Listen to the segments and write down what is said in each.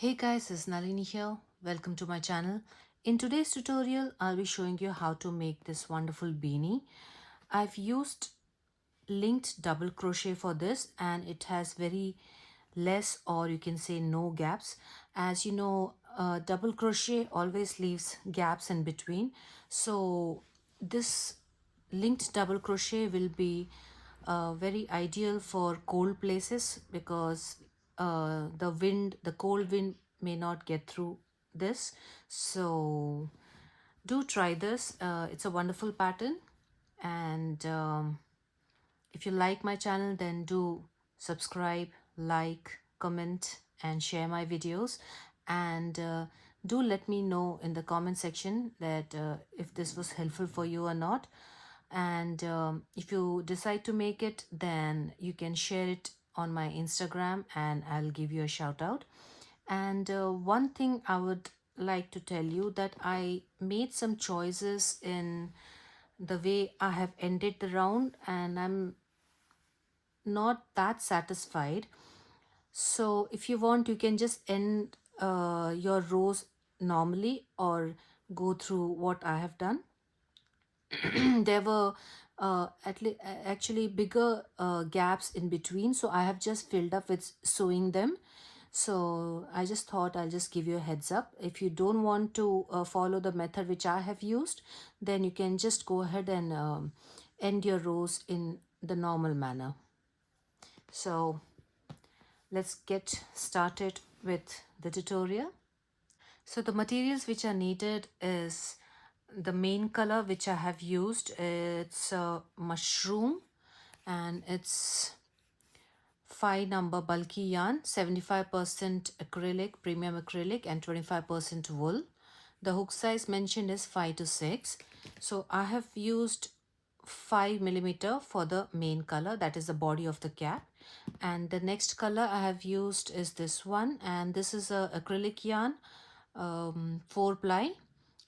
Hey guys, it's Nalini here. Welcome to my channel. In today's tutorial, I'll be showing you how to make this wonderful beanie. I've used linked double crochet for this and it has very less, or you can say no gaps. As you know, double crochet always leaves gaps in between. So this linked double crochet will be very ideal for cold places because the cold wind may not get through this. So do try this. It's a wonderful pattern, and if you like my channel, then do subscribe, like, comment, and share my videos. And do let me know in the comment section that if this was helpful for you or not. And if you decide to make it, then you can share it on my Instagram and I'll give you a shout out. And one thing I would like to tell you that I made some choices in the way I have ended the round, and I'm not that satisfied. So if you want, you can just end your rows normally or go through what I have done. There were actually bigger gaps in between, so I have just filled up with sewing them. So I just thought I'll just give you a heads up. If you don't want to follow the method which I have used, then you can just go ahead and end your rows in the normal manner. So let's get started with the tutorial. So the materials which are needed is the main color which I have used. It's a mushroom and it's 5 number bulky yarn, 75% acrylic, premium acrylic, and 25% wool. The hook size mentioned is 5 to 6. So I have used 5 millimeter for the main color, that is the body of the cap. And the next color I have used is this one, and this is a acrylic yarn, 4 ply.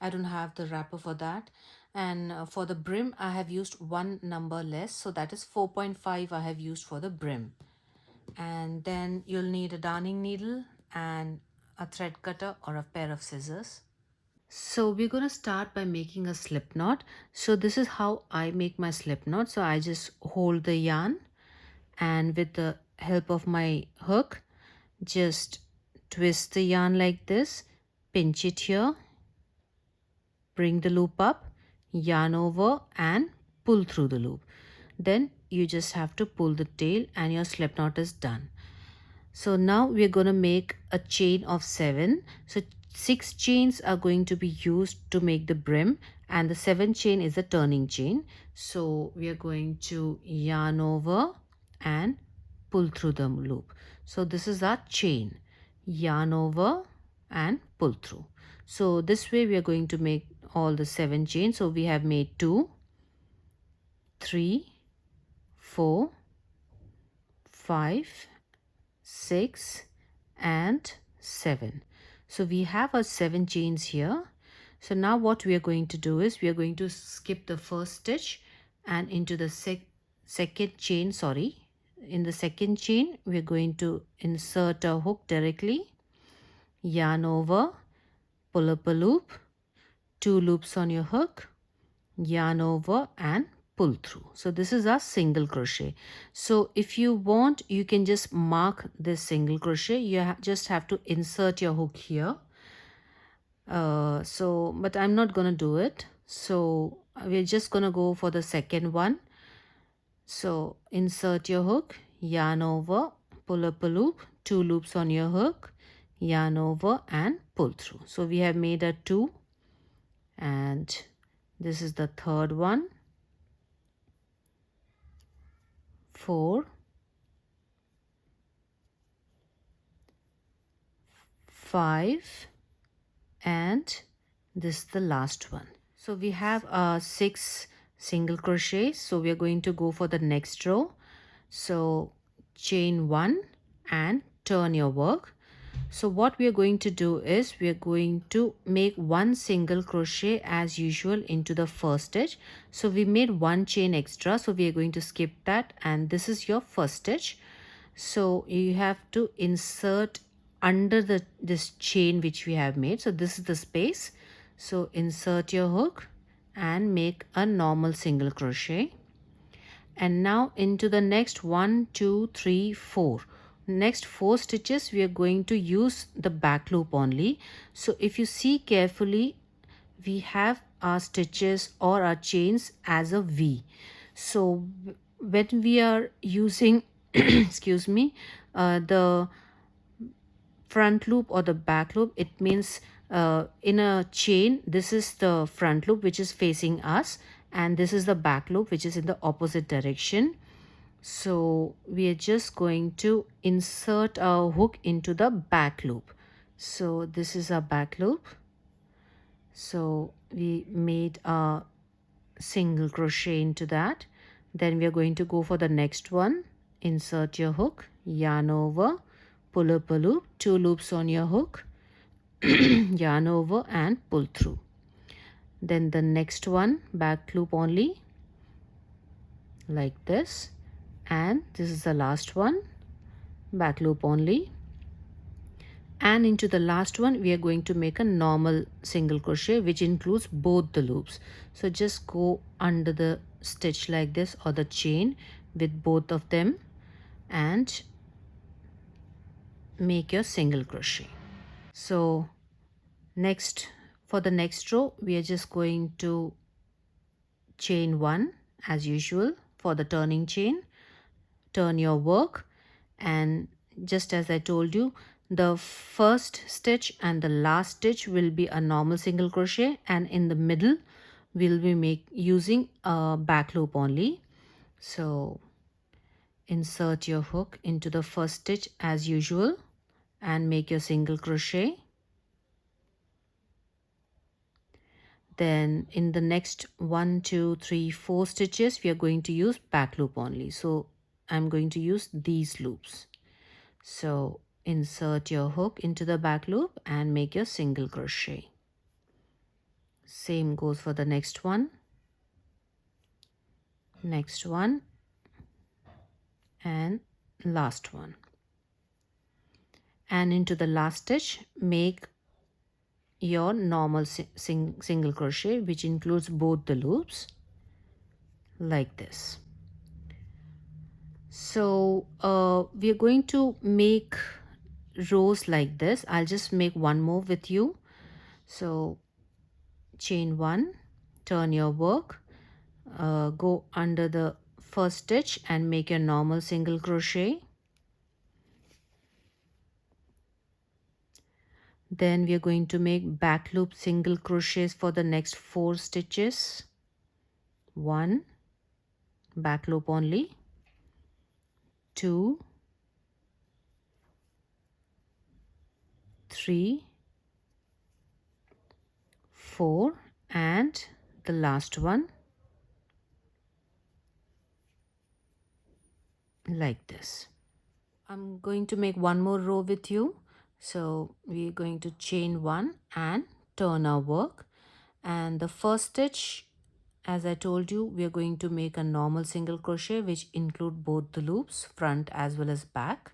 I don't have the wrapper for that. And for the brim I have used one number less, so that is 4.5 I have used for the brim. And then you'll need a darning needle and a thread cutter or a pair of scissors. So we're going to start by making a slip knot. So this is how I make my slip knot. So I just hold the yarn and with the help of my hook just twist the yarn like this, pinch it here, bring the loop up, yarn over and pull through the loop. Then you just have to pull the tail and your slip knot is done. So now we're going to make a chain of 7. So 6 chains are going to be used to make the brim and the 7th chain is a turning chain. So we are going to yarn over and pull through the loop. So this is our chain, yarn over and pull through. So this way we are going to make all the 7 chains. So we have made 2, 3, 4, 5, 6 and 7. So we have our 7 chains here. So now what we are going to do is we are going to skip the first stitch and into the second chain, in the second chain we are going to insert a hook directly, yarn over, pull up a loop, 2 loops on your hook, yarn over and pull through. So this is our single crochet. So if you want, you can just mark this single crochet. You just have to insert your hook here. But I'm not gonna do it. So we're just gonna go for the second one. So insert your hook, yarn over, pull up a loop, 2 loops on your hook, yarn over and pull through. So we have made a 2 and this is the third one, 4, 5 and this is the last one. So we have 6 single crochets. So we are going to go for the next row. So chain 1 and turn your work. So what we are going to do is we are going to make 1 single crochet as usual into the first stitch. So we made 1 chain extra, so we are going to skip that, and this is your first stitch. So you have to insert under this chain which we have made. So this is the space. So insert your hook and make a normal single crochet. And now into the next 1 2 3 4 next 4 stitches we are going to use the back loop only. So if you see carefully, we have our stitches or our chains as a V. So when we are using excuse me, the front loop or the back loop, it means in a chain, this is the front loop which is facing us, and this is the back loop which is in the opposite direction. So we are just going to insert our hook into the back loop. So this is our back loop. So we made a single crochet into that. Then we are going to go for the next one. Insert your hook, yarn over, pull up a loop, 2 loops on your hook, yarn over and pull through. Then the next one, back loop only, like this, and this is the last one, back loop only. And into the last one we are going to make a normal single crochet which includes both the loops. So just go under the stitch like this or the chain with both of them and make your single crochet. So next, for the next row we are just going to chain 1 as usual. For the turning chain, turn your work, and just as I told you, the first stitch and the last stitch will be a normal single crochet, and in the middle we'll be using a back loop only. So insert your hook into the first stitch as usual and make your single crochet. Then in the next 1 2 3 4 stitches we are going to use back loop only. So I'm going to use these loops. So insert your hook into the back loop and make your single crochet. Same goes for the next one, and last one. And into the last stitch make your normal single crochet which includes both the loops, like this. So we are going to make rows like this. I'll just make one more with you. So chain 1, turn your work, go under the first stitch and make your normal single crochet. Then we are going to make back loop single crochets for the next 4 stitches. 1, back loop only, 2, 3, 4, and the last one, like this. I'm going to make one more row with you. So we're going to chain 1 and turn our work, and the first stitch, as I told you, we are going to make a normal single crochet which include both the loops, front as well as back.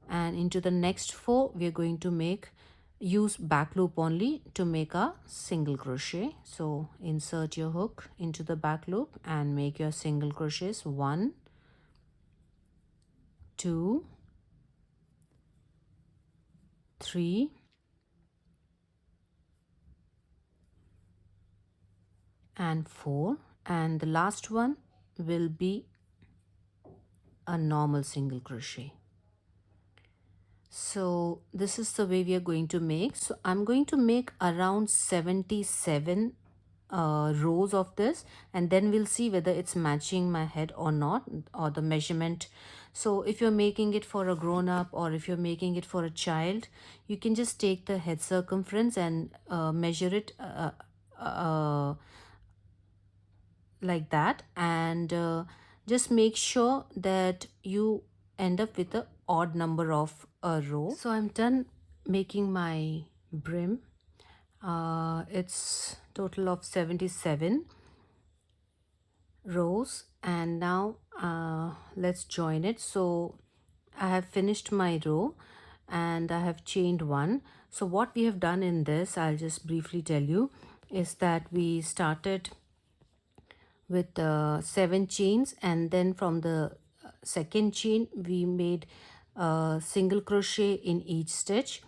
And into the next 4 we are going to use back loop only to make a single crochet. So insert your hook into the back loop and make your single crochets. 1 2 3 and 4, and the last one will be a normal single crochet. So this is the way we are going to make. So I'm going to make around 77 rows of this, and then we'll see whether it's matching my head or not, or the measurement. So if you're making it for a grown-up or if you're making it for a child, you can just take the head circumference and measure it like that, and just make sure that you end up with a odd number of a row. So I'm done making my brim. It's total of 77 rows, and now let's join it. So I have finished my row, and I have chained one. So what we have done in this, I'll just briefly tell you, is that we started with 7 chains, and then from the second chain we made single crochet in each stitch.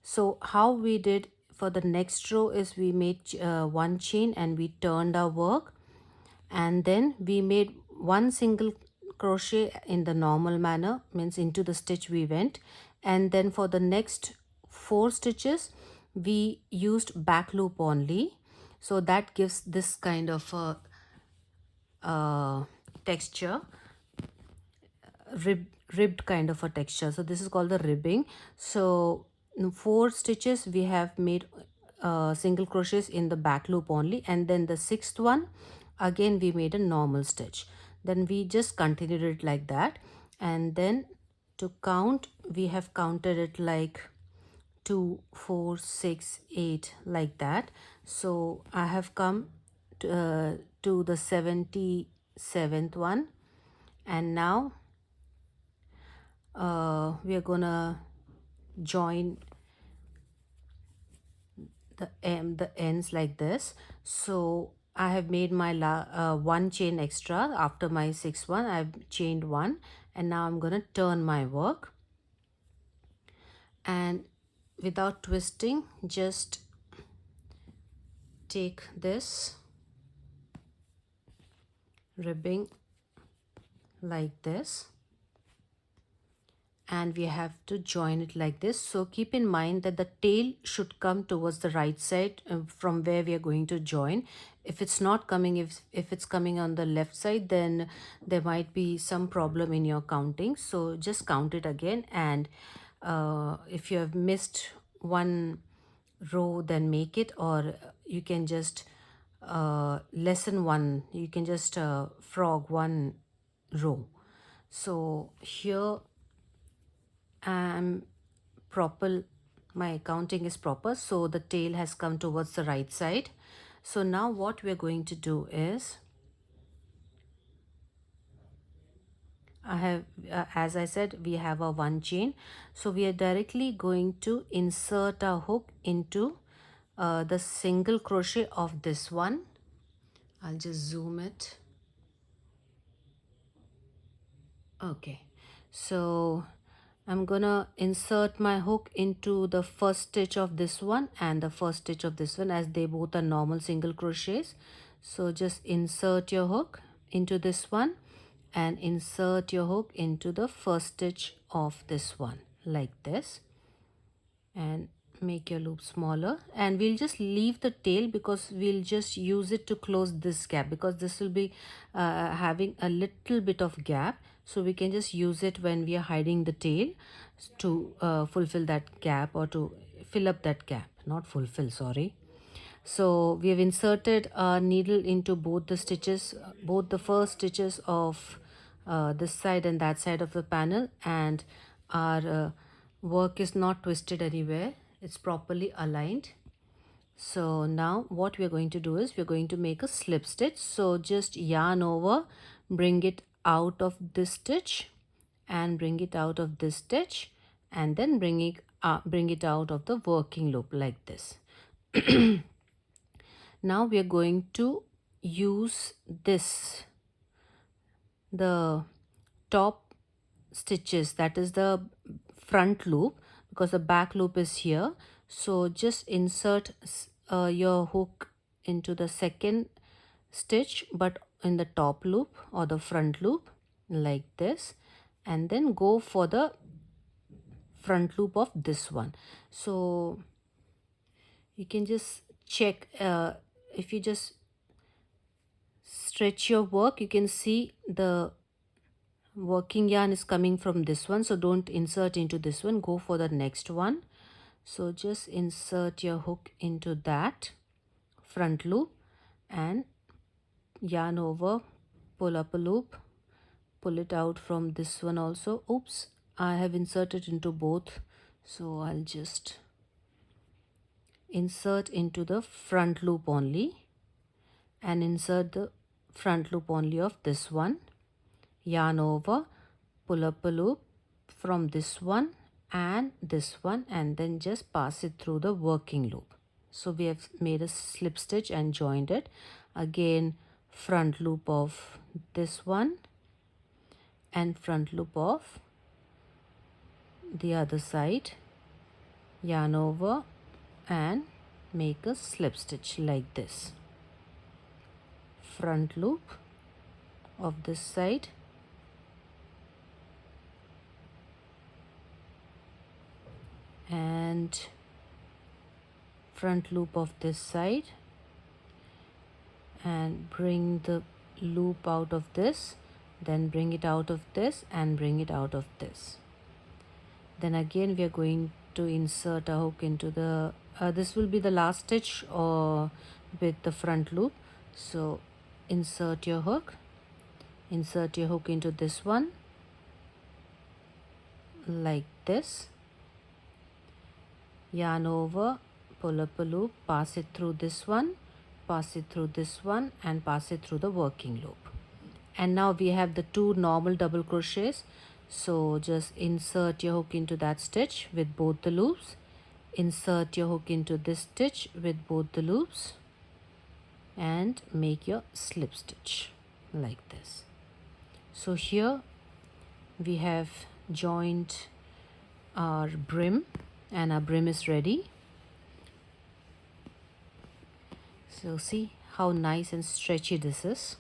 So how we did for the next row is we made one chain and we turned our work, and then we made one single crochet in the normal manner, means into the stitch we went, and then for the next 4 stitches we used back loop only. So that gives this kind of texture, ribbed kind of a texture. So this is called the ribbing. So in 4 stitches we have made single crochets in the back loop only, and then the 6th one again we made a normal stitch. Then we just continued it like that, and then to count we have counted it like 2, 4, 6, 8, like that. So I have come to the 77th one, and now we are gonna join the ends like this. So I have made my one chain extra after my 6th one. I've chained one, and now I'm gonna turn my work, and without twisting just take this ribbing like this, and we have to join it like this. So keep in mind that the tail should come towards the right side from where we are going to join. If it's not coming, if it's coming on the left side, then there might be some problem in your counting. So just count it again, and if you have missed one row, then make it, or you can just lessen one, you can just frog one row. So here I'm proper, my counting is proper, so the tail has come towards the right side. So now what we're going to do is, I have as I said, we have a one chain, so we are directly going to insert our hook into the single crochet of this one. I'll just zoom it. Okay, so I'm gonna insert my hook into the first stitch of this one and the first stitch of this one, as they both are normal single crochets. So just insert your hook into this one and insert your hook into the first stitch of this one like this, and make your loop smaller, and we'll just leave the tail because we'll just use it to close this gap, because this will be having a little bit of gap, so we can just use it when we are hiding the tail to fulfill that gap, or to fill up that gap, not fulfill, sorry. So we have inserted a needle into both the stitches, both the first stitches of this side and that side of the panel, and our work is not twisted anywhere, it's properly aligned. So now what we are going to do is we're going to make a slip stitch. So just yarn over, bring it out of this stitch and bring it out of this stitch, and then bring it out of the working loop like this. Now we are going to use this, the top stitches, that is the front loop, because the back loop is here. So just insert your hook into the second stitch, but in the top loop or the front loop like this, and then go for the front loop of this one. So you can just check, if you just stretch your work, you can see the working yarn is coming from this one, so don't insert into this one, go for the next one. So just insert your hook into that front loop and yarn over, pull up a loop, pull it out from this one also. Oops, I have inserted into both, so I'll just insert into the front loop only and insert the front loop only of this one, yarn over, pull up a loop from this one and this one, and then just pass it through the working loop. So we have made a slip stitch and joined it. Again, front loop of this one and front loop of the other side, yarn over and make a slip stitch like this. Front loop of this side and front loop of this side, and bring the loop out of this, then bring it out of this and bring it out of this. Then again we are going to insert a hook into the this will be the last stitch or with the front loop. So insert your hook into this one like this, yarn over, pull up a loop, pass it through this one, pass it through this one and pass it through the working loop. And now we have the 2 normal double crochets. So just insert your hook into that stitch with both the loops, insert your hook into this stitch with both the loops and make your slip stitch like this. So here we have joined our brim and our brim is ready. So see how nice and stretchy this is.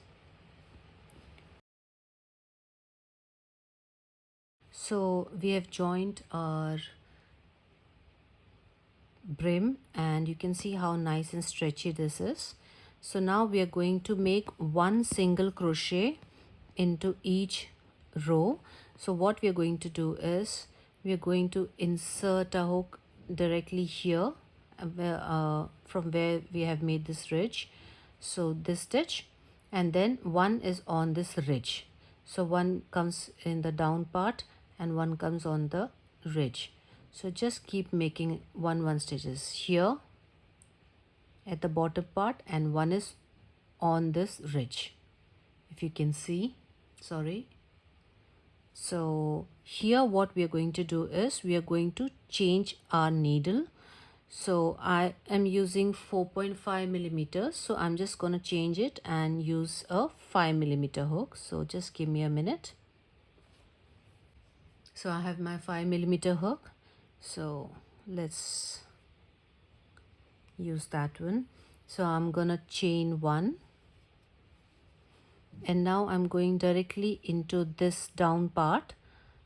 So we have joined our brim and you can see how nice and stretchy this is. So now we are going to make 1 single crochet into each row. So what we are going to do is we are going to insert a hook directly here from where we have made this ridge. So this stitch, and then one is on this ridge. So one comes in the down part and one comes on the ridge. So just keep making one stitches here at the bottom part and one is on this ridge, if you can see. Sorry. So here what we are going to do is we are going to change our needle. So I am using 4.5 millimeters, so I'm just going to change it and use a 5 millimeter hook. So just give me a minute. So I have my 5 millimeter hook, so let's use that one. So I'm gonna chain 1 and now I'm going directly into this down part.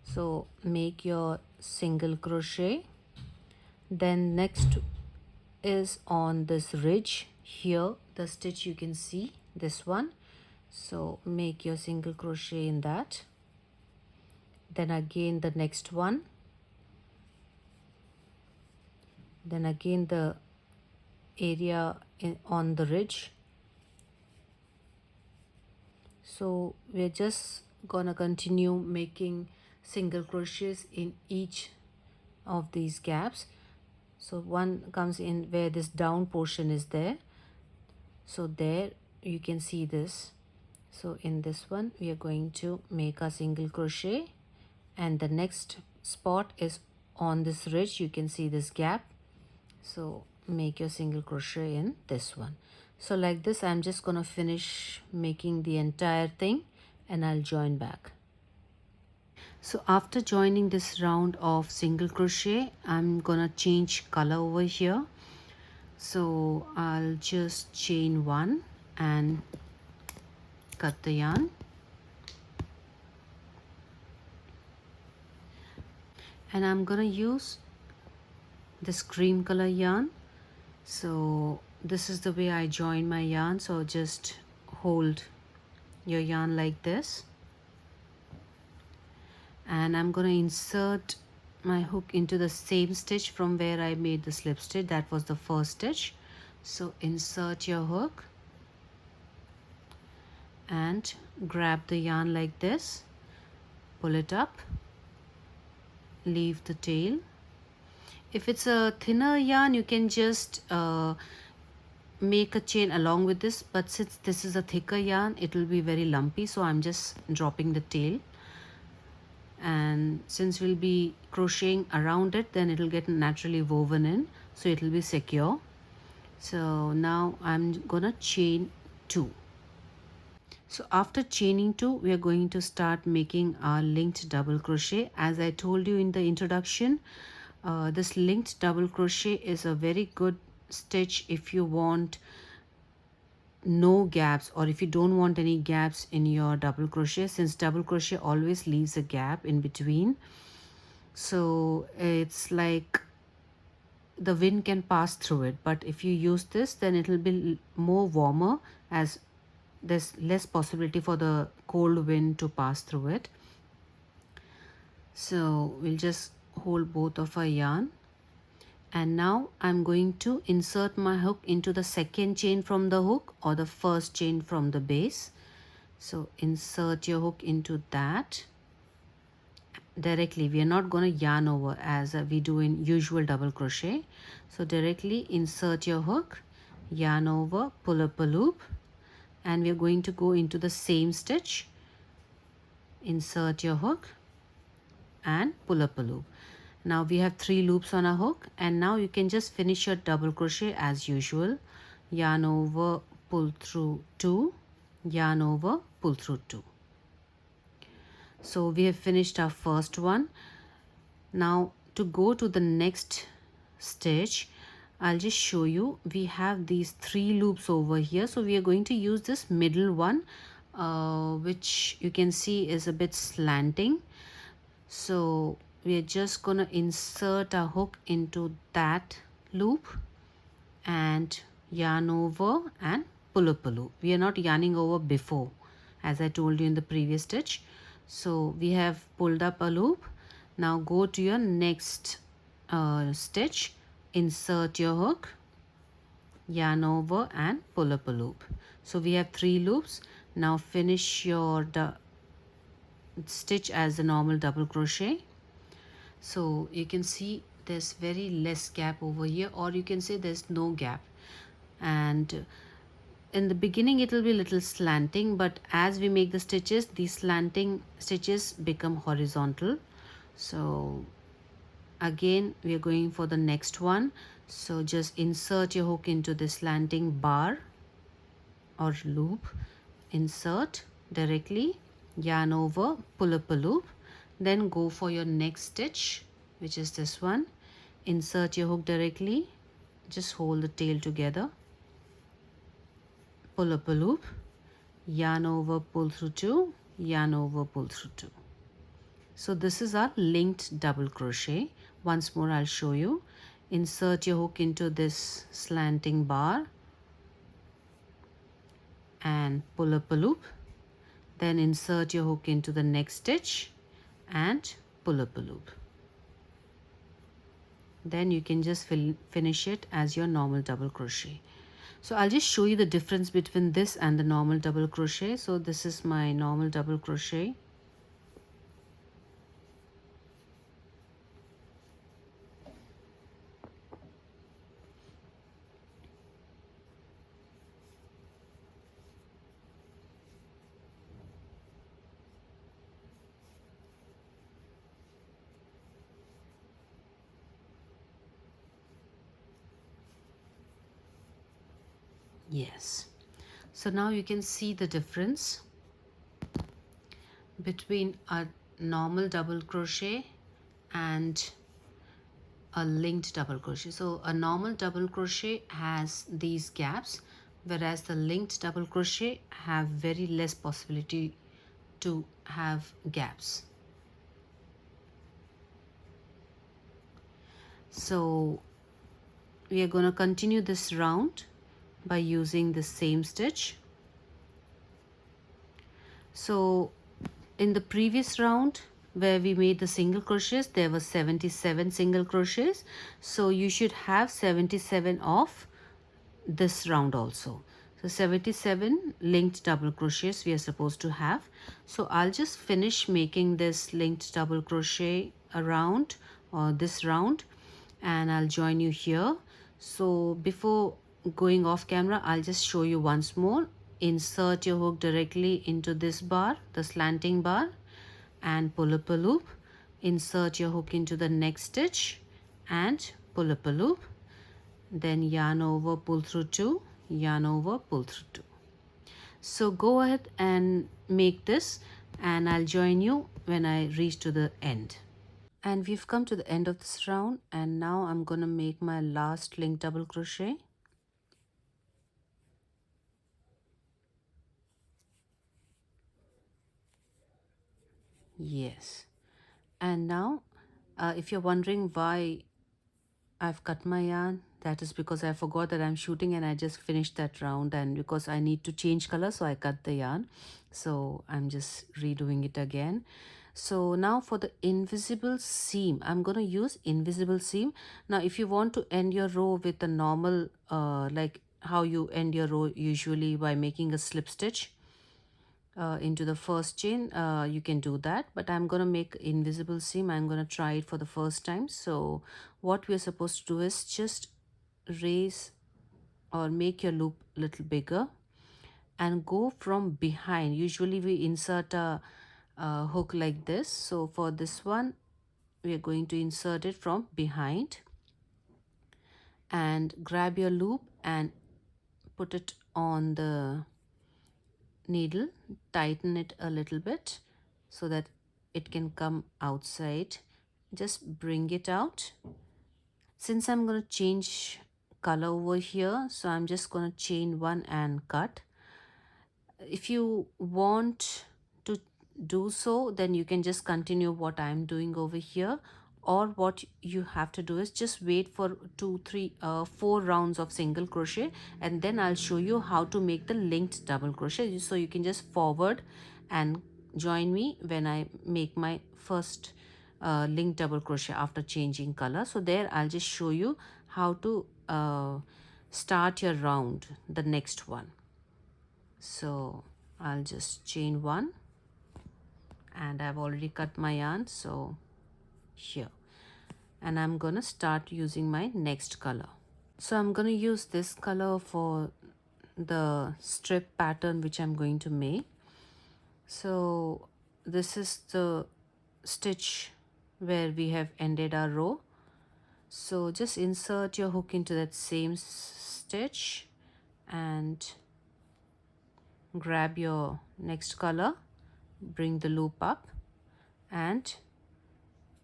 So make your single crochet, then next is on this ridge here, the stitch you can see, this one. So make your single crochet in that, then again the next one, then again the area on the ridge. So we're just gonna continue making single crochets in each of these gaps. So one comes in where this down portion is there, so there you can see this. So in this one we are going to make a single crochet and the next spot is on this ridge, you can see this gap. So make your single crochet in this one. So like this I'm just gonna finish making the entire thing and I'll join back. So after joining this round of single crochet, I'm gonna change color over here. So I'll just chain 1 and cut the yarn. And I'm gonna use this cream color yarn. So this is the way I join my yarn. So just hold your yarn like this. And I'm going to insert my hook into the same stitch from where I made the slip stitch. That was the first stitch. So insert your hook and grab the yarn like this, pull it up, leave the tail. If it's a thinner yarn you can just make a chain along with this, but since this is a thicker yarn it will be very lumpy, so I'm just dropping the tail. and since we'll be crocheting around it, then it'll get naturally woven in, so it'll be secure. So now I'm gonna chain 2. So after chaining 2, we are going to start making our linked double crochet. As I told you in the introduction, this linked double crochet is a very good stitch if you want no gaps, or if you don't want any gaps in your double crochet, since double crochet always leaves a gap in between. So it's like the wind can pass through it, but if you use this, then it will be more warmer, as there's less possibility for the cold wind to pass through it. So we'll just hold both of our yarn, and now I'm going to insert my hook into the second chain from the hook, or the first chain from the base. So insert your hook into that directly. We are not going to yarn over as we do in usual double crochet. So directly insert your hook, yarn over, pull up a loop, and we are going to go into the same stitch. Insert your hook and pull up a loop. Now we have 3 loops on our hook, and now you can just finish your double crochet as usual. Yarn over, pull through 2, yarn over, pull through 2. So we have finished our first one. Now to go to the next stitch, I'll just show you. We have these 3 loops over here, so we are going to use this middle one, which you can see is a bit slanting. So we are just gonna insert our hook into that loop and yarn over and pull up a loop. We are not yarning over before, as I told you in the previous stitch. So we have pulled up a loop. Now go to your next stitch, insert your hook, yarn over and pull up a loop. So we have 3 loops. Now finish your stitch as a normal double crochet. So you can see there's very less gap over here, or you can say there's no gap. And in the beginning it will be a little slanting, but as we make the stitches, these slanting stitches become horizontal. So again we are going for the next one. So just insert your hook into this slanting bar or loop, insert directly, yarn over, pull up a loop, then go for your next stitch, which is this one. Insert your hook directly, just hold the tail together, pull up a loop, yarn over, pull through 2, yarn over, pull through 2. So this is our linked double crochet. Once more I'll show you. Insert your hook into this slanting bar and pull up a loop, then insert your hook into the next stitch and pull up a loop. Then you can just finish it as your normal double crochet. So I'll just show you the difference between this and the normal double crochet. So this is my normal double crochet. Yes. So now you can see the difference between a normal double crochet and a linked double crochet. So a normal double crochet has these gaps, whereas the linked double crochet have very less possibility to have gaps. So we are going to continue this round by using the same stitch. So in the previous round where we made the single crochets, there were 77 single crochets. So you should have 77 of this round also. So 77 linked double crochets we are supposed to have. So I'll just finish making this linked double crochet around, or this round, and I'll join you here. So before going off camera, I'll just show you once more. Insert your hook directly into this bar, the slanting bar, and pull up a loop, insert your hook into the next stitch and pull up a loop, then yarn over, pull through 2, yarn over, pull through 2. So go ahead and make this, and I'll join you when I reach to the end. And we've come to the end of this round, and now I'm gonna make my last link double crochet. Yes. And now if you're wondering why I've cut my yarn, that is because I forgot that I'm shooting and I just finished that round, and because I need to change color, so I cut the yarn. So I'm just redoing it again. So now for the invisible seam, I'm going to use invisible seam. Now if you want to end your row with a normal like how you end your row usually by making a slip stitch into the first chain, you can do that, but I'm gonna make invisible seam. I'm gonna try it for the first time. So what we're supposed to do is just raise or make your loop a little bigger and go from behind. Usually we insert a hook like this, so for this one we are going to insert it from behind and grab your loop and put it on the needle, tighten it a little bit so that it can come outside. Just bring it out. Since I'm going to change color over here, so I'm just going to chain one and cut. If you want to do so, then you can just continue what I'm doing over here, or what you have to do is just wait for 4 rounds of single crochet, and then I'll show you how to make the linked double crochet. So you can just forward and join me when I make my first linked double crochet after changing color. So there I'll just show you how to start your round, the next one. So I'll just chain one, and I've already cut my yarn, so here, and I'm gonna start using my next color. So I'm gonna use this color for the strip pattern which I'm going to make. So this is the stitch where we have ended our row. So just insert your hook into that same stitch and grab your next color, bring the loop up and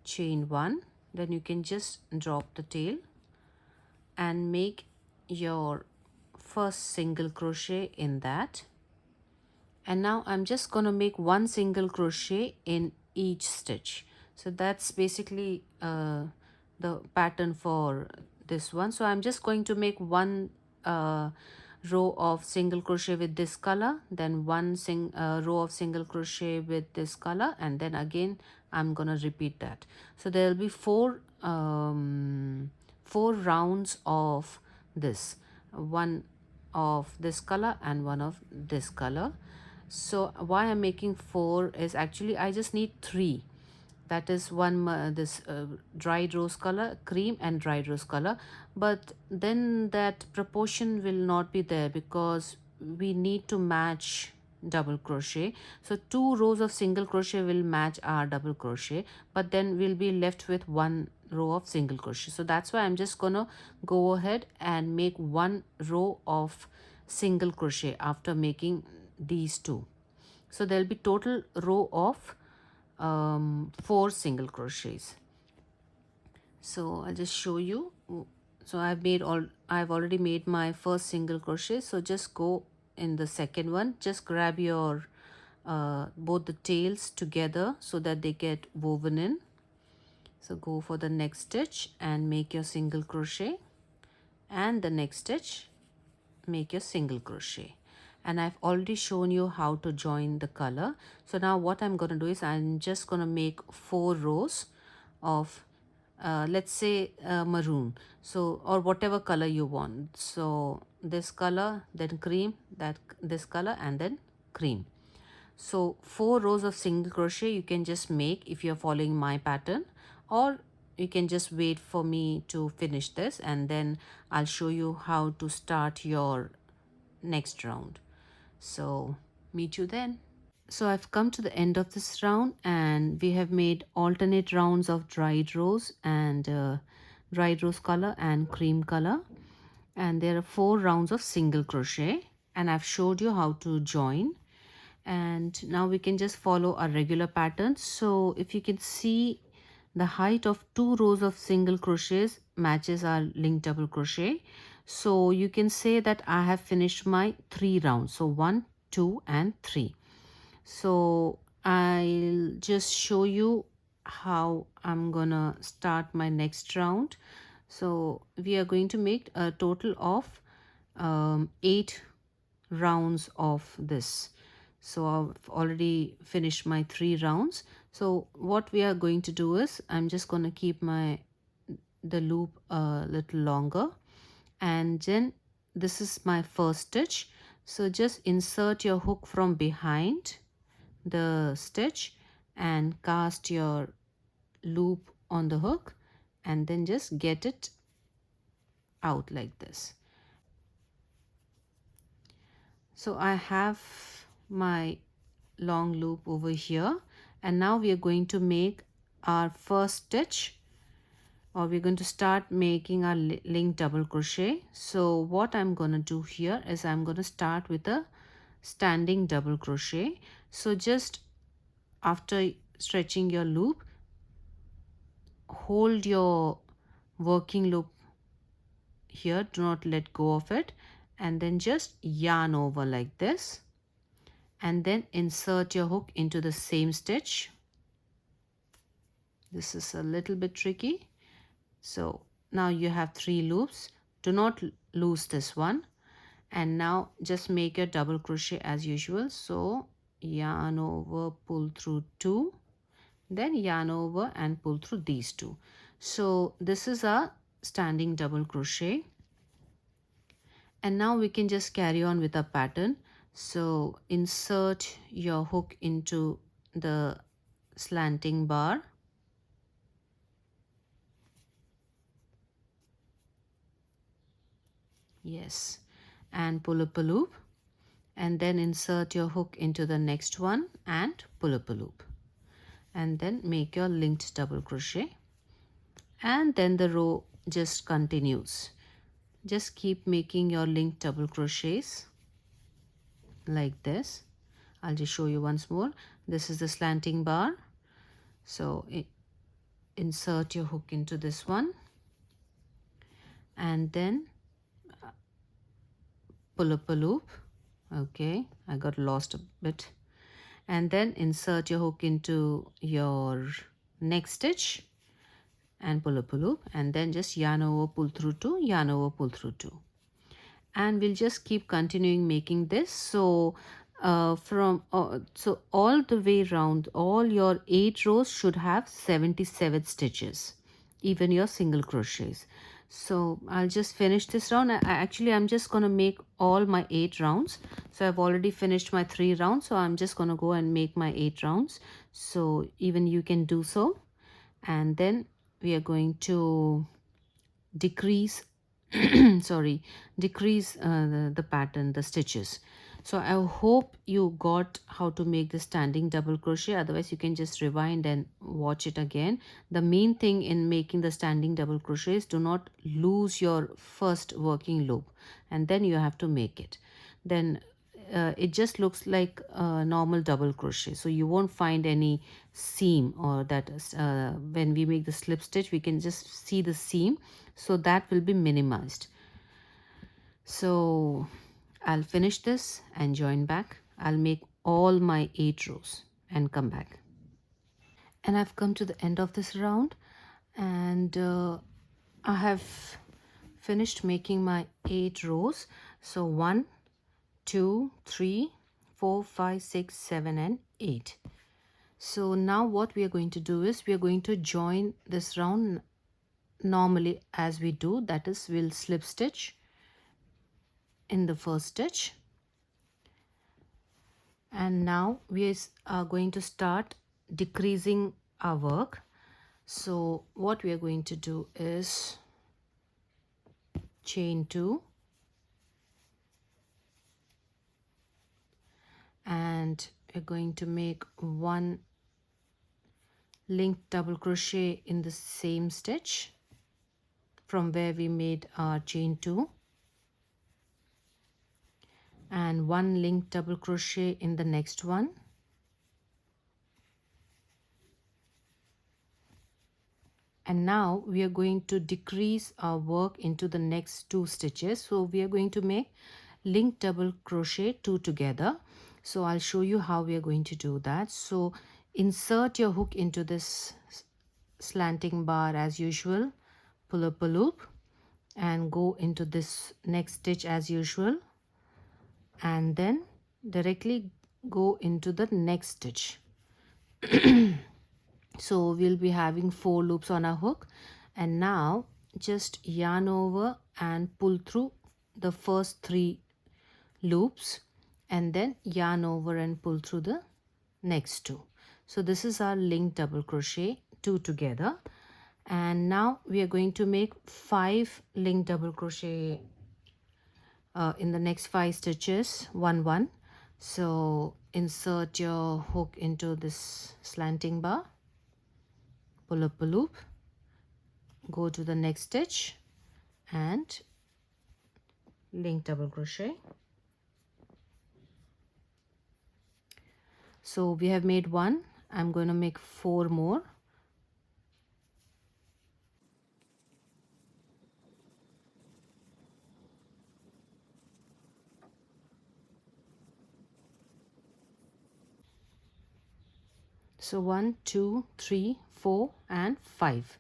chain one. Then you can just drop the tail and make your first single crochet in that. And now I'm just going to make one single crochet in each stitch. So that's basically the pattern for this one. So I'm just going to make one row of single crochet with this color, then one row of single crochet with this color, and then again I'm gonna repeat that. So there will be four rounds of this, one of this color and one of this color. So why I'm making 4 is actually I just need 3. That is one this dried rose color, cream and dried rose color, but then that proportion will not be there because we need to match double crochet. So 2 rows of single crochet will match our double crochet, but then we'll be left with 1 row of single crochet. So that's why I'm just gonna go ahead and make 1 row of single crochet after making these 2. So there'll be total row of 4 single crochets. So I'll just show you. So I've already made my first single crochet. So just go in the second one, just grab your both the tails together so that they get woven in. So go for the next stitch and make your single crochet, and the next stitch make your single crochet. And I've already shown you how to join the color. So now what I'm going to do is I'm just going to make 4 rows of let's say maroon, so, or whatever color you want. So this color, then cream, this color, and then cream. So 4 rows of single crochet you can just make if you're following my pattern, or you can just wait for me to finish this and then I'll show you how to start your next round. So meet you then. So I've come to the end of this round, and we have made alternate rounds of dried rose and dried rose color and cream color. And there are 4 rounds of single crochet, and I've showed you how to join. And now we can just follow our regular pattern. So if you can see, the height of 2 rows of single crochets matches our linked double crochet. So you can say that I have finished my 3 rounds. So 1, 2 and 3. So I'll just show you how I'm gonna start my next round. So we are going to make a total of 8 rounds of this. So I've already finished my 3 rounds. So what we are going to do is I'm just going to keep the loop a little longer, and then this is my first stitch. So just insert your hook from behind the stitch and cast your loop on the hook, and then just get it out like this. So I have my long loop over here, and now we are going to make our first stitch, or we're going to start making our linked double crochet. So what I'm going to do here is I'm going to start with a standing double crochet. So just after stretching your loop, hold your working loop here, do not let go of it, and then just yarn over like this, and then insert your hook into the same stitch. This is a little bit tricky. So now you have 3 loops. Do not lose this one. And now just make your double crochet as usual. So yarn over, pull through 2, then yarn over and pull through these 2. So this is a standing double crochet. And now we can just carry on with our pattern. So insert your hook into the slanting bar. Yes, and pull up a loop, and then insert your hook into the next one and pull up a loop, and then make your linked double crochet, and then the row just continues. Just keep making your linked double crochets like this. I'll just show you once more. This is the slanting bar. So insert your hook into this one, and then pull up a loop. Okay, I got lost a bit. And then insert your hook into your next stitch and pull up a loop, and then just yarn over, pull through 2, yarn over, pull through 2, and we'll just keep continuing making this. So so all the way around, all your 8 rows should have 77 stitches, even your single crochets. So I'll just finish this round. I'm just going to make all my 8 rounds. So I've already finished my 3 rounds, so I'm just going to go and make my 8 rounds. So even you can do so. And then we are going to decrease decrease the pattern, the stitches. So I hope you got how to make the standing double crochet. Otherwise you can just rewind and watch it again. The main thing in making the standing double crochet is do not lose your first working loop, and then you have to make it. Then it just looks like a normal double crochet, so you won't find any seam, or that is, when we make the slip stitch we can just see the seam, so that will be minimized. So I'll finish this and join back. I'll make all my 8 rows and come back. And I've come to the end of this round, and I have finished making my 8 rows. So 1, 2, 3, 4, 5, 6, 7 and 8. So now what we are going to do is we are going to join this round normally as we do, that is we'll slip stitch in the first stitch, and now we are going to start decreasing our work. So what we are going to do is chain 2 and we're going to make one linked double crochet in the same stitch from where we made our chain 2, and one linked double crochet in the next one, and now we are going to decrease our work into the next 2 stitches. So we are going to make linked double crochet 2 together. So I'll show you how we are going to do that. So insert your hook into this slanting bar as usual, pull up a loop and go into this next stitch as usual, and then directly go into the next stitch. So we'll be having 4 loops on our hook, and now just yarn over and pull through the first 3 loops, and then yarn over and pull through the next 2. So this is our linked double crochet 2 together, and now we are going to make 5 linked double crochet in the next 5 stitches, 1 1. So insert your hook into this slanting bar, pull up a loop, go to the next stitch and link double crochet. So we have made 1. I'm going to make 4 more. So 1 2 3 4 and 5.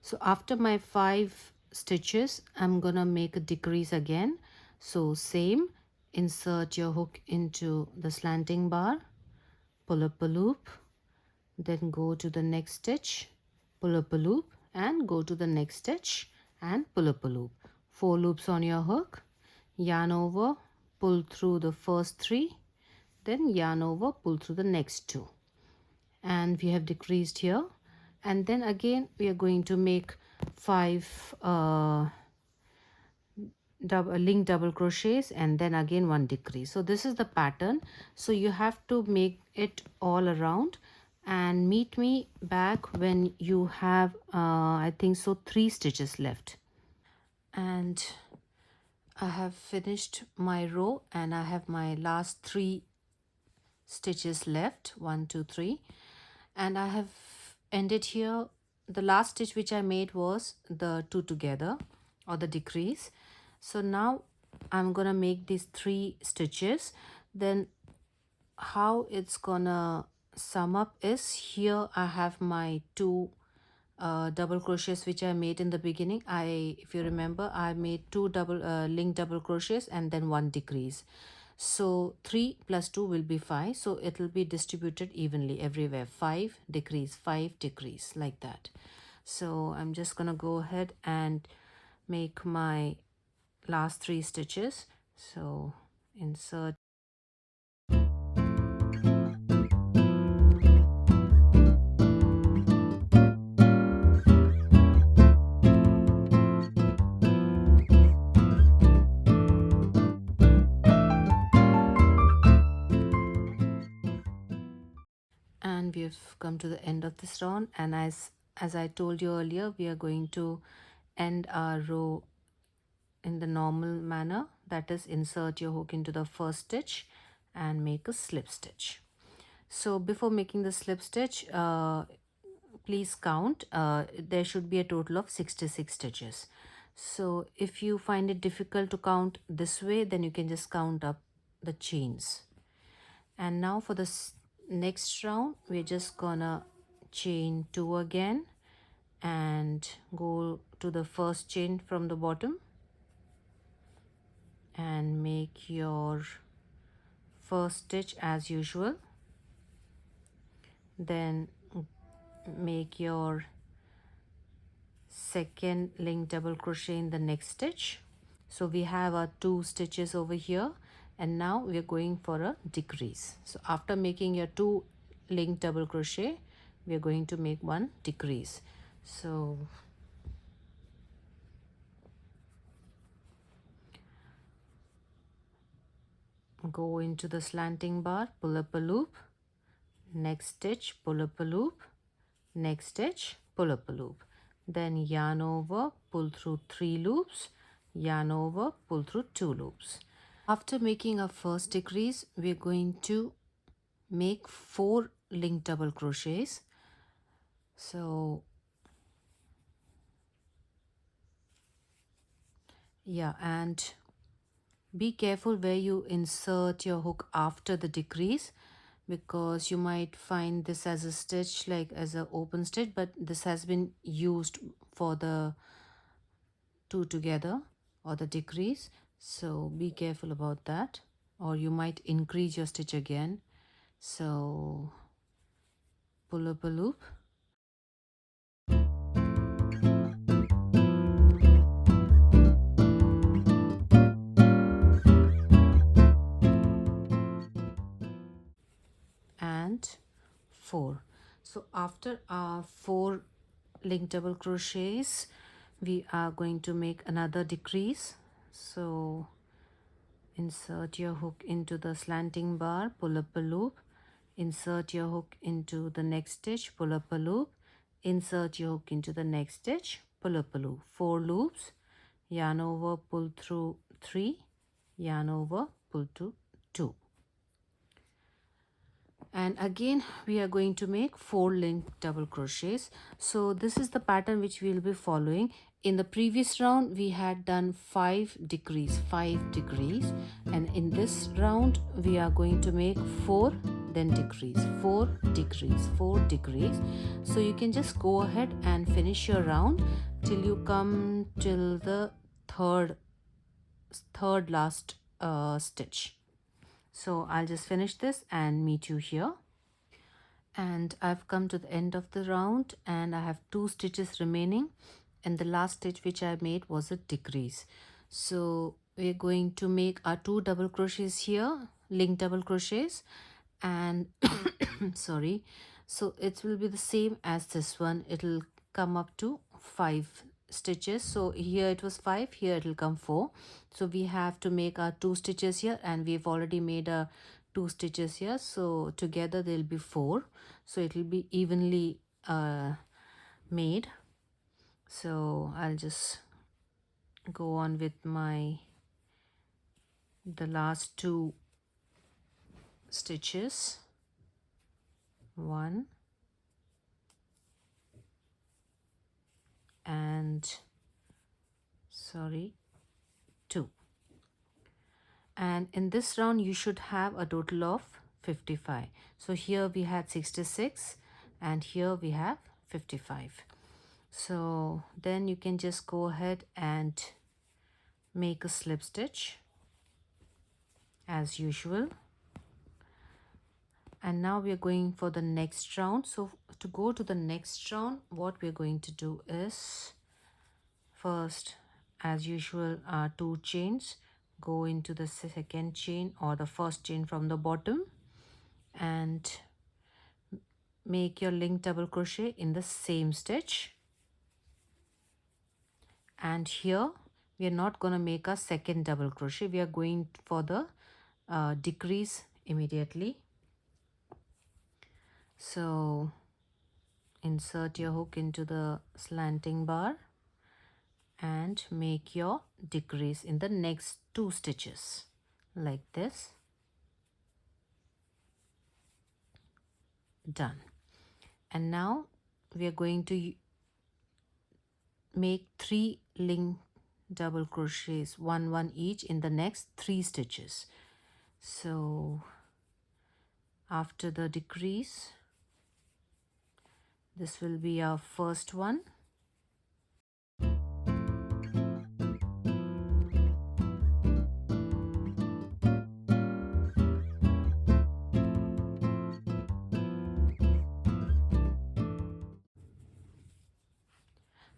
So after my 5 stitches, I'm gonna make a decrease again. So same, insert your hook into the slanting bar, pull up a loop, then go to the next stitch, pull up a loop and go to the next stitch and pull up a loop. 4 loops on your hook, yarn over, pull through the first 3, then yarn over, pull through the next 2. And we have decreased here, and then again we are going to make 5 linked double crochets and then again 1 decrease. So this is the pattern. So you have to make it all around, and meet me back when you have I think so 3 stitches left. And I have finished my row and I have my last 3 stitches left, 1 2 3, and I have ended here. The last stitch which I made was the 2 together or the decrease. So now I'm gonna make these 3 stitches. Then how it's gonna sum up is, here I have my 2 double crochets which I made in the beginning. If you remember, I made 2 linked double crochets and then 1 decrease. So 3 plus 2 will be 5. So it will be distributed evenly everywhere. 5 decrease, 5 decrease, like that. So I'm just gonna go ahead and make my last 3 stitches. So insert. And we've come to the end of this round, and as I told you earlier, we are going to end our row in the normal manner, that is, insert your hook into the first stitch and make a slip stitch. So before making the slip stitch, please count. There should be a total of 66 stitches. So if you find it difficult to count this way, then you can just count up the chains. And now for this next round, we're just gonna chain 2 again and go to the first chain from the bottom and make your first stitch as usual. Then make your second linked double crochet in the next stitch. So we have our 2 stitches over here, and now we are going for a decrease. So after making your 2 linked double crochet, we are going to make 1 decrease. So go into the slanting bar, pull up a loop, next stitch, pull up a loop, next stitch, pull up a loop, then yarn over, pull through 3 loops, yarn over, pull through 2 loops. After making our first decrease, we're going to make 4 linked double crochets. So yeah, and be careful where you insert your hook after the decrease, because you might find this as a stitch, like as an open stitch, but this has been used for the 2 together or the decrease. So be careful about that, or you might increase your stitch again. So pull up a loop, and 4. So after our 4 linked double crochets, we are going to make another decrease. So insert your hook into the slanting bar, pull up a loop, insert your hook into the next stitch, pull up a loop, insert your hook into the next stitch, pull up a loop, 4 loops, yarn over, pull through 3, yarn over, pull to 2. And again we are going to make 4 linked double crochets. So this is the pattern which we will be following. In the previous round we had done 5 decrease, and in this round we are going to make 4, then decrease, 4 decrease, 4 decrease. So you can just go ahead and finish your round till you come till the third last stitch. So I'll just finish this and meet you here. And I've come to the end of the round and I have 2 stitches remaining, and the last stitch which I made was a decrease. So we're going to make our 2 double crochets here, linked double crochets, and sorry, so it will be the same as this one. It'll come up to 5 stitches. So here it was 5, here it will come 4. So we have to make our 2 stitches here, and we've already made a 2 stitches here, so together there'll be 4. So it will be evenly made. So I'll just go on with the last 2 stitches, 1 and 2. And in this round you should have a total of 55. So here we had 66 and here we have 55. So then you can just go ahead and make a slip stitch as usual. And now we are going for the next round. So to go to the next round, what we're going to do is, first, as usual, 2 chains, go into the second chain or the first chain from the bottom and make your linked double crochet in the same stitch. And here we are not going to make a second double crochet, we are going for the decrease immediately. So insert your hook into the slanting bar and make your decrease in the next 2 stitches like this. Done. And now we are going to make 3 linked double crochets, 1 each in the next 3 stitches. So after the decrease, this will be our first one.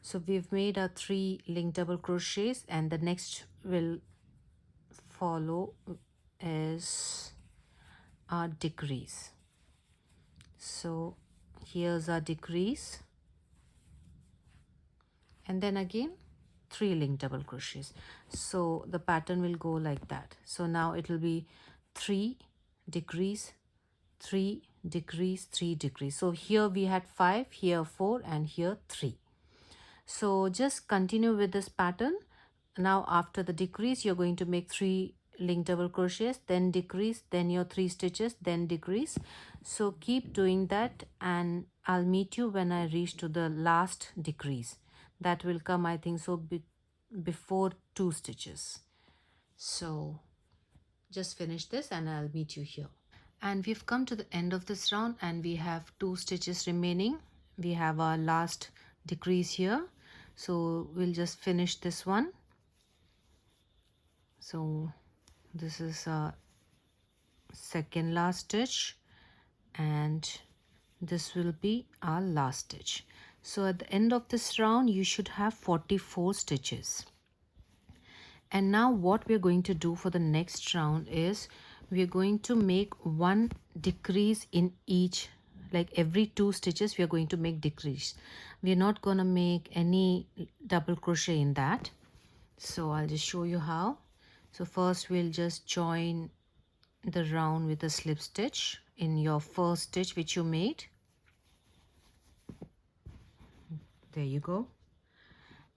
So we've made our 3 linked double crochets, and the next will follow is our decrease. So here's our decrease, and then again 3 linked double crochets. So the pattern will go like that. So now it will be 3 decrease, 3 decrease, 3 decrease. So here we had 5, here 4, and here 3. So just continue with this pattern. Now after the decrease, you're going to make 3 linked double crochets, then decrease, then your 3 stitches, then decrease. So keep doing that, and I'll meet you when I reach to the last decrease. That will come, I think so, before 2 stitches. So just finish this and I'll meet you here. And we've come to the end of this round, and we have 2 stitches remaining. We have our last decrease here, so we'll just finish this one. So this is our second last stitch, and this will be our last stitch. So at the end of this round you should have 44 stitches. And now what we're going to do for the next round is we're going to make 1 decrease in each, like every 2 stitches we are going to make decrease. We're not going to make any double crochet in that. So I'll just show you how. So first we'll just join the round with a slip stitch in your first stitch which you made. There you go.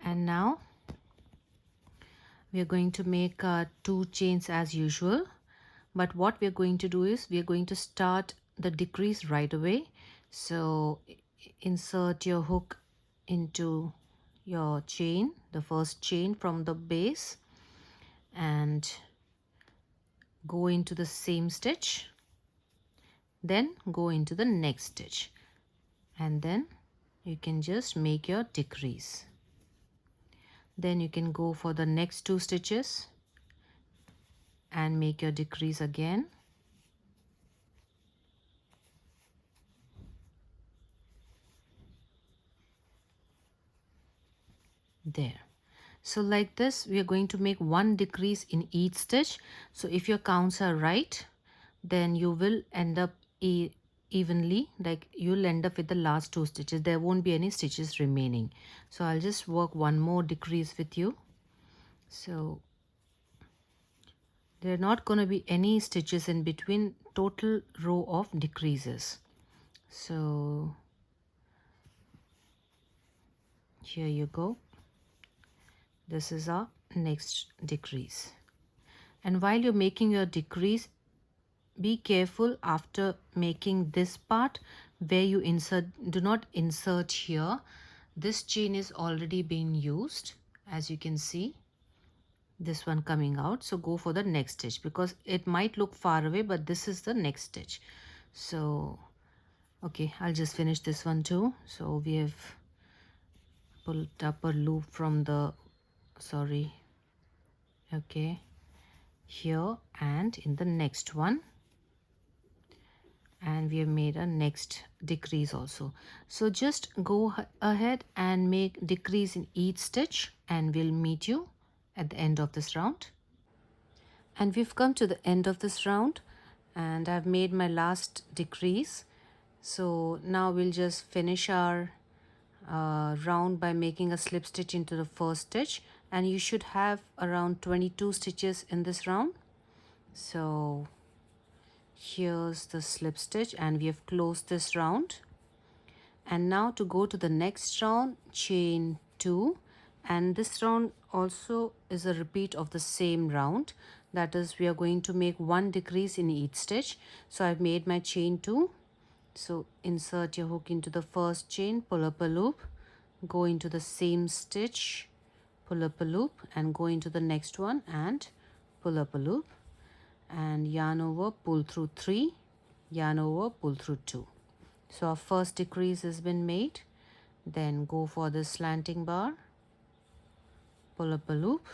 And now we are going to make 2 chains as usual, but what we are going to do is we are going to start the decrease right away. So insert your hook into your chain, the first chain from the base, and go into the same stitch, then go into the next stitch, and then you can just make your decrease. Then you can go for the next 2 stitches and make your decrease again. There. So like this we are going to make 1 decrease in each stitch. So if your counts are right, then you will end up evenly, like you'll end up with the last 2 stitches. There won't be any stitches remaining. So I'll just work 1 more decrease with you. So there are not going to be any stitches in between, total row of decreases. So here you go. This is our next decrease. And while you're making your decrease, be careful after making this part where you insert, do not insert here. This chain is already being used, as you can see, this one coming out. So go for the next stitch, because it might look far away, but this is the next stitch. So okay, I'll just finish this one too. So we have pulled up a loop from the, sorry, okay, here and in the next one, and we have made a next decrease also. So just go ahead and make decrease in each stitch, and we'll meet you at the end of this round. And we've come to the end of this round, and I've made my last decrease. So now we'll just finish our round by making a slip stitch into the first stitch, and you should have around 22 stitches in this round. So here's the slip stitch, and we have closed this round. And now to go to the next round, chain 2, and this round also is a repeat of the same round. That is, we are going to make 1 decrease in each stitch. So I've made my chain 2. So insert your hook into the first chain, pull up a loop, go into the same stitch, pull up a loop, and go into the next one and pull up a loop, and yarn over, pull through 3, yarn over, pull through 2. So our first decrease has been made. Then go for the slanting bar, pull up a loop,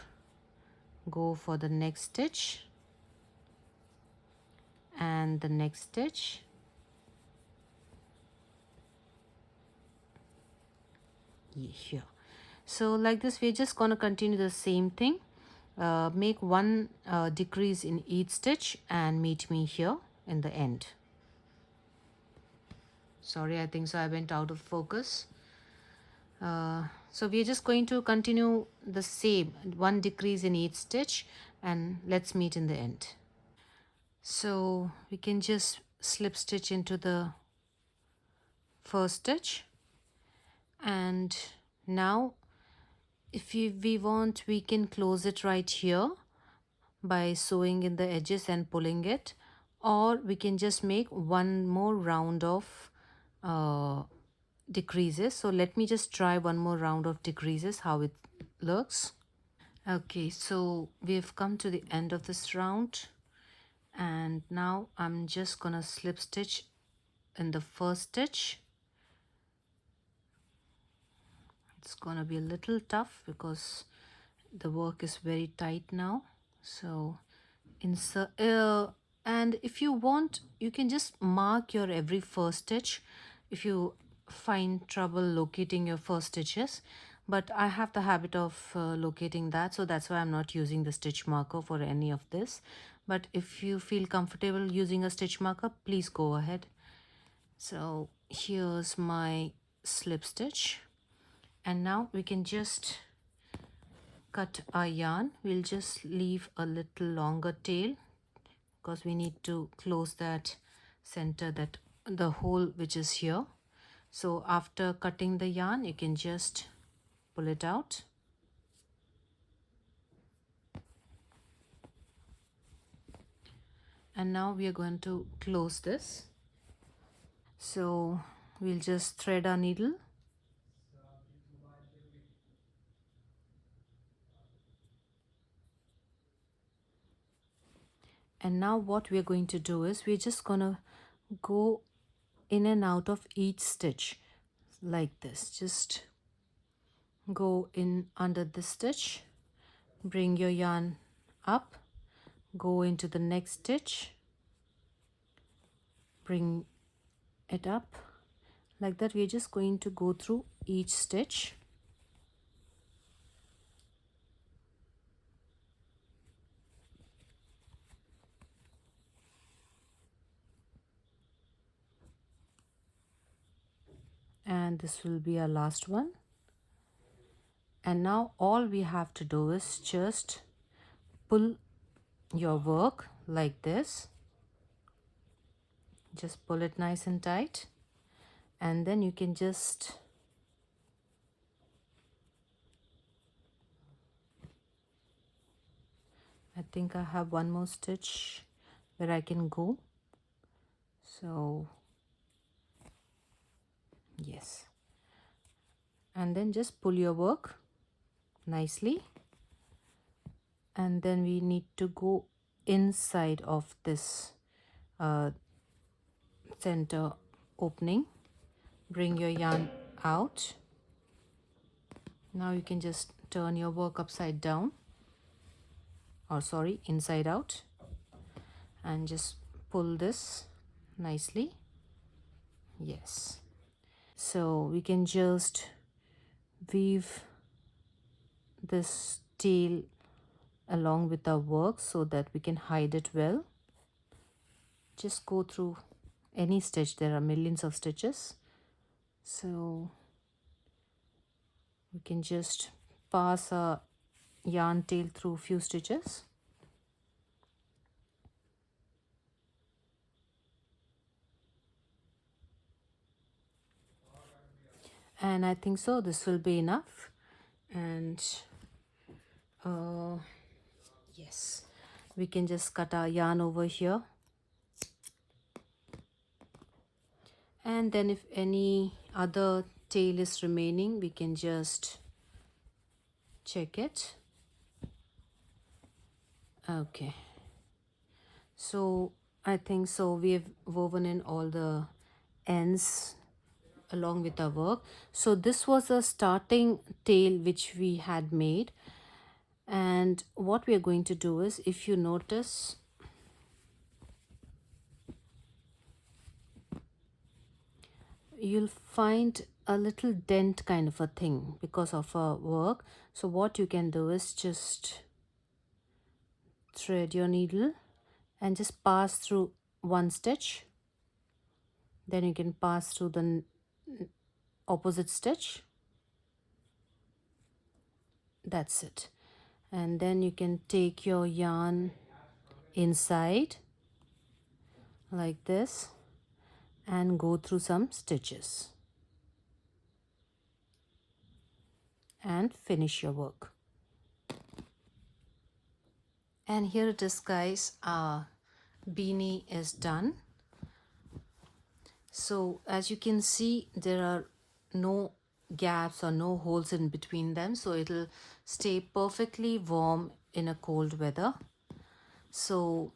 go for the next stitch and the next stitch, here. So like this we're just going to continue the same thing. Make 1 decrease in each stitch and meet me here in the end. Sorry, I think so I went out of focus. So we're just going to continue the same 1 decrease in each stitch, and let's meet in the end. So we can just slip stitch into the first stitch. And now if we want, we can close it right here by sewing in the edges and pulling it, or we can just make one more round of decreases. So let me just try one more round of decreases how it looks. Okay, so we've come to the end of this round, and now I'm just gonna slip stitch in the first stitch. It's gonna be a little tough because the work is very tight now. So insert and if you want, you can just mark your every first stitch if you find trouble locating your first stitches, but I have the habit of locating that, so that's why I'm not using the stitch marker for any of this. But if you feel comfortable using a stitch marker, please go ahead. So here's my slip stitch, and now we can just cut our yarn. We'll just leave a little longer tail because we need to close that center, that the hole which is here. So after cutting the yarn, you can just pull it out. And now we are going to close this. So we'll just thread our needle. And now what we're going to do is we're just gonna go in and out of each stitch like this. Just go in under this stitch, bring your yarn up, go into the next stitch, bring it up like that. We're just going to go through each stitch. And this will be our last one. And now all we have to do is just pull your work like this. Just pull it nice and tight, and then you can just I think I have one more stitch where I can go. So yes, and then just pull your work nicely, and then we need to go inside of this center opening. Bring your yarn out. Now you can just turn your work upside down, or sorry, inside out, and just pull this nicely. Yes, so we can just weave this tail along with our work so that we can hide it well. Just go through any stitch, there are millions of stitches, so we can just pass a yarn tail through few stitches. And I think so this will be enough. And yes, we can just cut our yarn over here, and then if any other tail is remaining, we can just check it. Okay, so I think so we have woven in all the ends along with our work. So this was a starting tail which we had made, and what we are going to do is, if you notice, you'll find a little dent kind of a thing because of our work. So what you can do is just thread your needle and just pass through one stitch, then you can pass through the opposite stitch. That's it. And then you can take your yarn inside like this and go through some stitches and finish your work. And here it is, guys. Our beanie is done. So as you can see, there are no gaps or no holes in between them, so it'll stay perfectly warm in a cold weather. So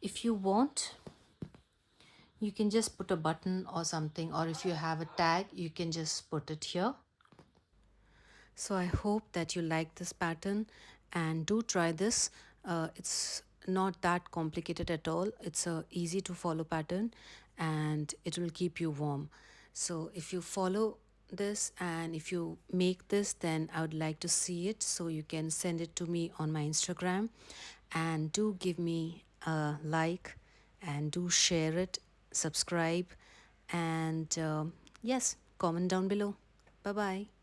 if you want, you can just put a button or something, or if you have a tag, you can just put it here. So I hope that you like this pattern and do try this. It's not that complicated at all. It's a easy to follow pattern and it will keep you warm. So if you follow this and if you make this, then I would like to see it, so you can send it to me on my Instagram, and do give me a like and do share it, subscribe, and yes, comment down below. Bye bye.